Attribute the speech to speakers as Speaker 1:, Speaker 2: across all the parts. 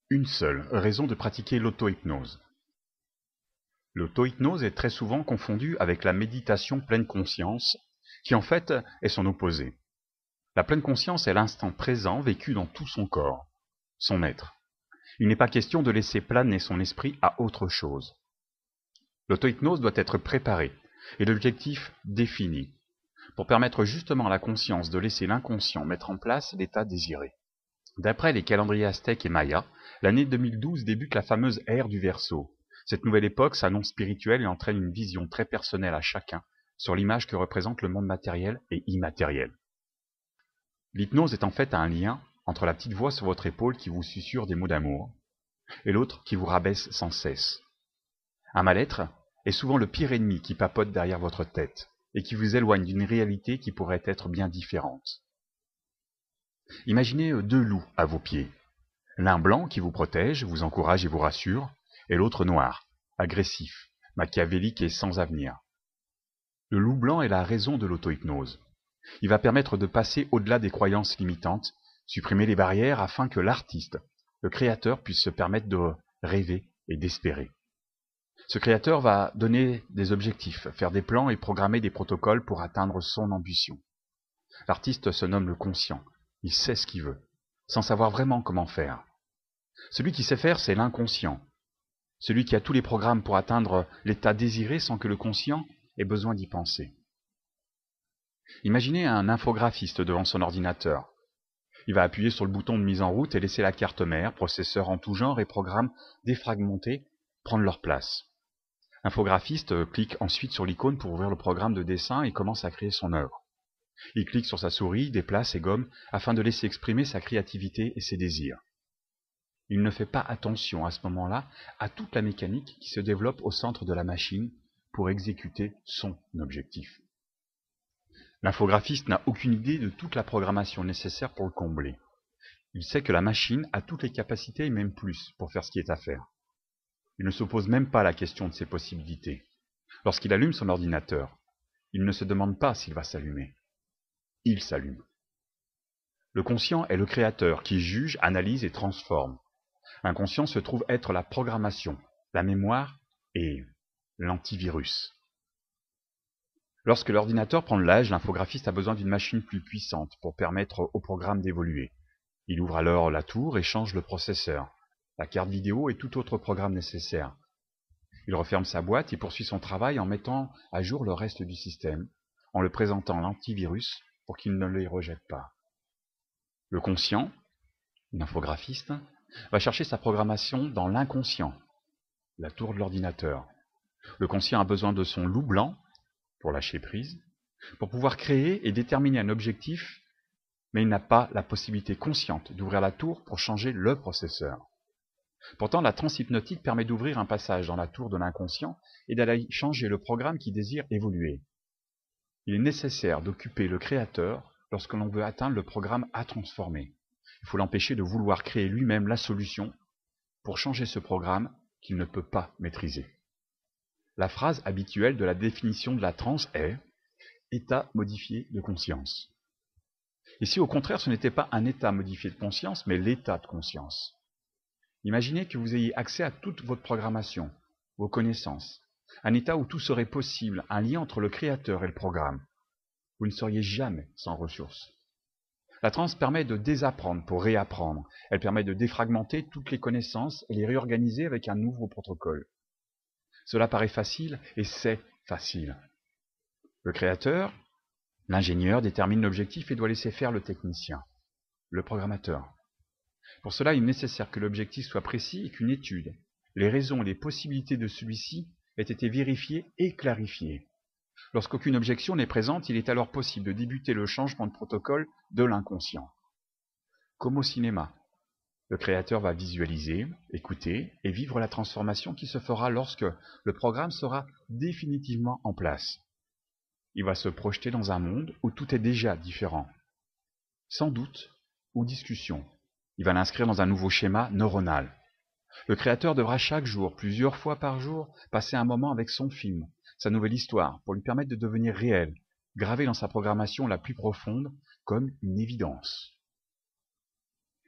Speaker 1: Une seule raison de pratiquer l'auto-hypnose. L'auto-hypnose est très souvent confondue avec la méditation pleine conscience, qui en fait est son opposé. La pleine conscience est l'instant présent vécu dans tout son corps, son être. Il n'est pas question de laisser planer son esprit à autre chose. L'auto-hypnose doit être préparée et l'objectif défini, pour permettre justement à la conscience de laisser l'inconscient mettre en place l'état désiré. D'après les calendriers aztèques et mayas, l'année 2012 débute la fameuse ère du Verseau. Cette nouvelle époque s'annonce spirituelle et entraîne une vision très personnelle à chacun sur l'image que représente le monde matériel et immatériel. L'hypnose est en fait un lien entre la petite voix sur votre épaule qui vous susurre des mots d'amour et l'autre qui vous rabaisse sans cesse. Un mal-être est souvent le pire ennemi qui papote derrière votre tête et qui vous éloigne d'une réalité qui pourrait être bien différente. Imaginez deux loups à vos pieds. L'un blanc qui vous protège, vous encourage et vous rassure, et l'autre noir, agressif, machiavélique et sans avenir. Le loup blanc est la raison de l'auto-hypnose. Il va permettre de passer au-delà des croyances limitantes, supprimer les barrières afin que l'artiste, le créateur, puisse se permettre de rêver et d'espérer. Ce créateur va donner des objectifs, faire des plans et programmer des protocoles pour atteindre son ambition. L'artiste se nomme le conscient. Il sait ce qu'il veut, sans savoir vraiment comment faire. Celui qui sait faire, c'est l'inconscient. Celui qui a tous les programmes pour atteindre l'état désiré sans que le conscient ait besoin d'y penser. Imaginez un infographiste devant son ordinateur. Il va appuyer sur le bouton de mise en route et laisser la carte mère, processeur en tout genre et programmes défragmentés prendre leur place. L'infographiste clique ensuite sur l'icône pour ouvrir le programme de dessin et commence à créer son œuvre. Il clique sur sa souris, déplace et gomme afin de laisser exprimer sa créativité et ses désirs. Il ne fait pas attention à ce moment-là à toute la mécanique qui se développe au centre de la machine pour exécuter son objectif. L'infographiste n'a aucune idée de toute la programmation nécessaire pour le combler. Il sait que la machine a toutes les capacités et même plus pour faire ce qui est à faire. Il ne se pose même pas la question de ses possibilités. Lorsqu'il allume son ordinateur, il ne se demande pas s'il va s'allumer. Il s'allume. Le conscient est le créateur qui juge, analyse et transforme. L'inconscient se trouve être la programmation, la mémoire et l'antivirus. Lorsque l'ordinateur prend de l'âge, l'infographiste a besoin d'une machine plus puissante pour permettre au programme d'évoluer. Il ouvre alors la tour et change le processeur, la carte vidéo et tout autre programme nécessaire. Il referme sa boîte et poursuit son travail en mettant à jour le reste du système, en le présentant l'antivirus pour qu'il ne les rejette pas. Le conscient, l'infographiste, va chercher sa programmation dans l'inconscient, la tour de l'ordinateur. Le conscient a besoin de son loup blanc, pour lâcher prise, pour pouvoir créer et déterminer un objectif, mais il n'a pas la possibilité consciente d'ouvrir la tour pour changer le processeur. Pourtant, la transe hypnotique permet d'ouvrir un passage dans la tour de l'inconscient et d'aller changer le programme qui désire évoluer. Il est nécessaire d'occuper le créateur lorsque l'on veut atteindre le programme à transformer. Il faut l'empêcher de vouloir créer lui-même la solution pour changer ce programme qu'il ne peut pas maîtriser. La phrase habituelle de la définition de la transe est « état modifié de conscience ». Ici, au contraire, ce n'était pas un état modifié de conscience, mais l'état de conscience. Imaginez que vous ayez accès à toute votre programmation, vos connaissances, un état où tout serait possible, un lien entre le créateur et le programme. Vous ne seriez jamais sans ressources. La transe permet de désapprendre pour réapprendre. Elle permet de défragmenter toutes les connaissances et les réorganiser avec un nouveau protocole. Cela paraît facile et c'est facile. Le créateur, l'ingénieur, détermine l'objectif et doit laisser faire le technicien, le programmateur. Pour cela, il est nécessaire que l'objectif soit précis et qu'une étude, les raisons et les possibilités de celui-ci aient été vérifiées et clarifiées. Lorsqu'aucune objection n'est présente, il est alors possible de débuter le changement de protocole de l'inconscient. Comme au cinéma, le créateur va visualiser, écouter et vivre la transformation qui se fera lorsque le programme sera définitivement en place. Il va se projeter dans un monde où tout est déjà différent, sans doute ou discussion. Il va l'inscrire dans un nouveau schéma neuronal. Le créateur devra chaque jour, plusieurs fois par jour, passer un moment avec son film, sa nouvelle histoire, pour lui permettre de devenir réel, gravé dans sa programmation la plus profonde comme une évidence.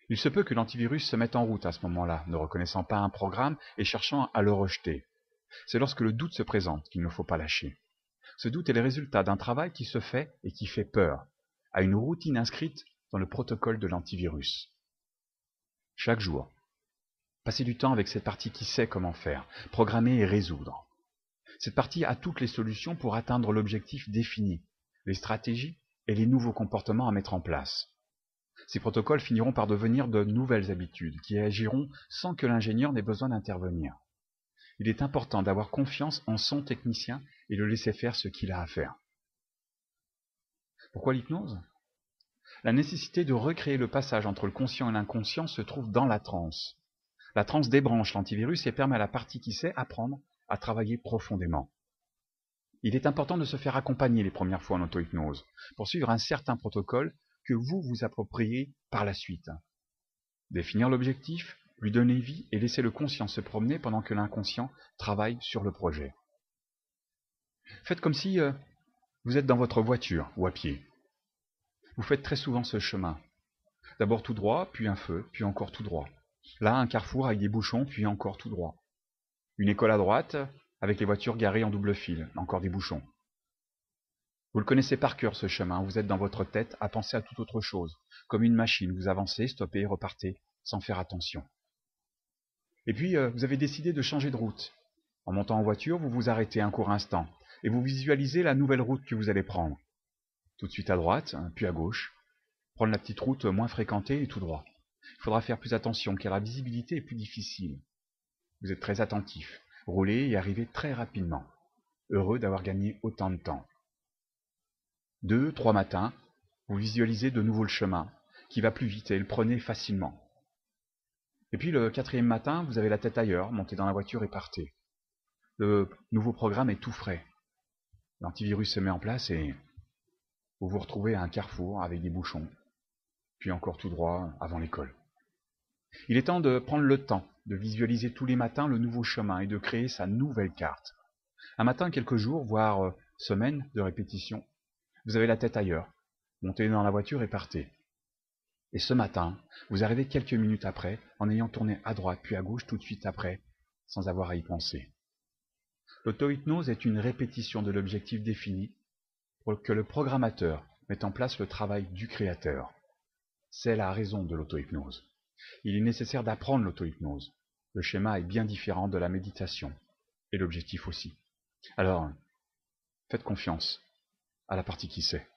Speaker 1: Il se peut que l'antivirus se mette en route à ce moment-là, ne reconnaissant pas un programme et cherchant à le rejeter. C'est lorsque le doute se présente qu'il ne faut pas lâcher. Ce doute est le résultat d'un travail qui se fait et qui fait peur, à une routine inscrite dans le protocole de l'antivirus. Chaque jour, passez du temps avec cette partie qui sait comment faire, programmer et résoudre. Cette partie a toutes les solutions pour atteindre l'objectif défini, les stratégies et les nouveaux comportements à mettre en place. Ces protocoles finiront par devenir de nouvelles habitudes qui agiront sans que l'ingénieur n'ait besoin d'intervenir. Il est important d'avoir confiance en son technicien et le laisser faire ce qu'il a à faire. Pourquoi l'hypnose ? La nécessité de recréer le passage entre le conscient et l'inconscient se trouve dans la transe. La transe débranche l'antivirus et permet à la partie qui sait apprendre à travailler profondément. Il est important de se faire accompagner les premières fois en auto-hypnose pour suivre un certain protocole que vous vous appropriez par la suite. Définir l'objectif, lui donner vie et laisser le conscient se promener pendant que l'inconscient travaille sur le projet. Faites comme si vous êtes dans votre voiture ou à pied. Vous faites très souvent ce chemin. D'abord tout droit, puis un feu, puis encore tout droit. Là, un carrefour avec des bouchons, puis encore tout droit. Une école à droite, avec les voitures garées en double fil, encore des bouchons. Vous le connaissez par cœur ce chemin, vous êtes dans votre tête à penser à toute autre chose. Comme une machine, vous avancez, stoppez, repartez, sans faire attention. Et puis, vous avez décidé de changer de route. En montant en voiture, vous vous arrêtez un court instant, et vous visualisez la nouvelle route que vous allez prendre. Tout de suite à droite, puis à gauche. Prendre la petite route moins fréquentée et tout droit. Il faudra faire plus attention, car la visibilité est plus difficile. Vous êtes très attentif. Roulez et arrivez très rapidement. Heureux d'avoir gagné autant de temps. 2, 3 matins, vous visualisez de nouveau le chemin, qui va plus vite et le prenez facilement. Et puis le 4e matin, vous avez la tête ailleurs, montez dans la voiture et partez. Le nouveau programme est tout frais. L'antivirus se met en place et vous vous retrouvez à un carrefour avec des bouchons, puis encore tout droit avant l'école. Il est temps de prendre le temps de visualiser tous les matins le nouveau chemin et de créer sa nouvelle carte. Un matin, quelques jours, voire semaines de répétition, vous avez la tête ailleurs, montez dans la voiture et partez. Et ce matin, vous arrivez quelques minutes après, en ayant tourné à droite puis à gauche tout de suite après, sans avoir à y penser. L'auto-hypnose est une répétition de l'objectif défini pour que le programmateur mette en place le travail du créateur. C'est la raison de l'auto-hypnose. Il est nécessaire d'apprendre l'auto-hypnose. Le schéma est bien différent de la méditation, et l'objectif aussi. Alors, faites confiance à la partie qui sait.